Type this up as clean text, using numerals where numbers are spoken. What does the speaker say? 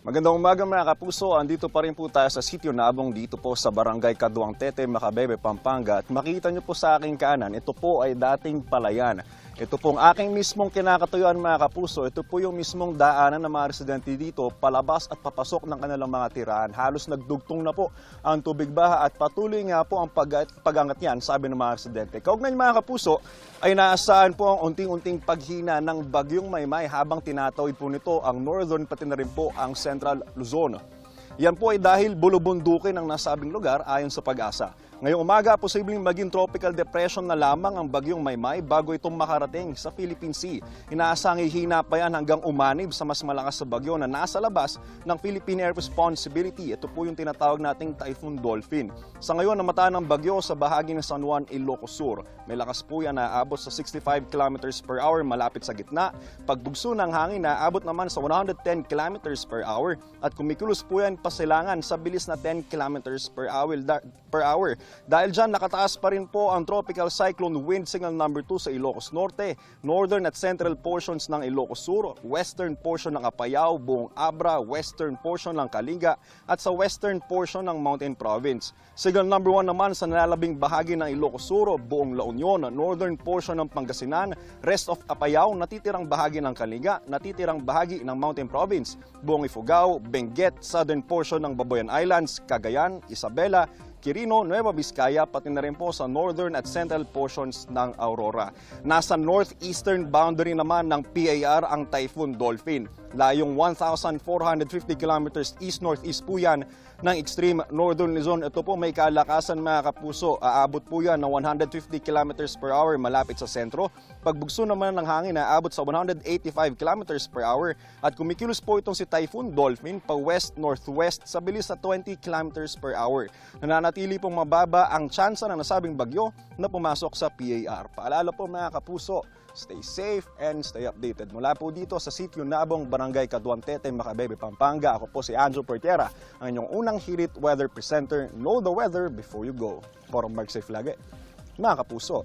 Magandang umaga mga kapuso, andito pa rin po tayo sa sitio Nabong dito po sa Barangay Caduangtete, Macabebe, Pampanga. At makita nyo po sa aking kanan, ito po ay dating palayan. Ito pong aking mismong kinakatuyuan mga kapuso, ito po yung mismong daanan ng mga residente dito, palabas at papasok ng kanilang mga tirahan. Halos nagdugtong na po ang tubig baha at patuloy nga po ang pagangat niyan, sabi ng mga residente. Kaugnay mga kapuso, ay naasahan po ang unting-unting paghina ng bagyong Maymay habang tinatawid po nito ang northern pati na rin po ang Central Luzon. Yan po ay dahil bulubundukin ang nasabing lugar ayon sa Pag-asa. Ngayong umaga, posibleng maging tropical depression na lamang ang bagyong Maymay bago itong makarating sa Philippine Sea. Inaasang hihina pa yan hanggang umanib sa mas malakas sa bagyo na nasa labas ng Philippine Air Responsibility. Ito po yung tinatawag nating Typhoon Dolphin. Sa ngayon, namataan ng bagyo sa bahagi ng San Juan, Ilocos Sur. May lakas po yan na aabot sa 65 km per hour malapit sa gitna. Pagbugso ng hangin na aabot naman sa 110 km per hour. At kumikilos po yan pasilangan sa bilis na 10 km per hour. Dahil dyan, nakataas pa rin po ang Tropical Cyclone Wind Signal number 2 sa Ilocos Norte, northern at central portions ng Ilocos Sur, western portion ng Apayao, buong Abra, western portion ng Kalinga, at sa western portion ng Mountain Province. Signal number 1 naman sa nalalabing bahagi ng Ilocos Sur, buong La Union, northern portion ng Pangasinan, rest of Apayao, natitirang bahagi ng Kalinga, natitirang bahagi ng Mountain Province, buong Ifugao, Benguet, southern portion ng Babuyan Islands, Cagayan, Isabela, Quirino, Nueva Vizcaya, pati na rin po sa northern at central portions ng Aurora. Nasa northeastern boundary naman ng PAR ang Typhoon Dolphin. Layong 1,450 kilometers east-northeast po yan ng extreme northern Luzon. Ito po may kalakasan mga kapuso. Aabot po yan ng 150 kilometers per hour malapit sa sentro. Pagbugso naman ng hangin aabot sa 185 kilometers per hour. At kumikilos po itong si Typhoon Dolphin pa west-northwest sa bilis na 20 kilometers per hour. Nananatili pong mababa ang tsansa ng nasabing bagyo na pumasok sa PAR. Paalala po mga kapuso, stay safe and stay updated. Mula po dito sa sitio Nabong, Barangay Caduangtete, Macabebe, Pampanga, ako po si Angel Portera, ang inyong unang hirit weather presenter. Know the weather before you go. Para mag-safe lagi, mga kapuso.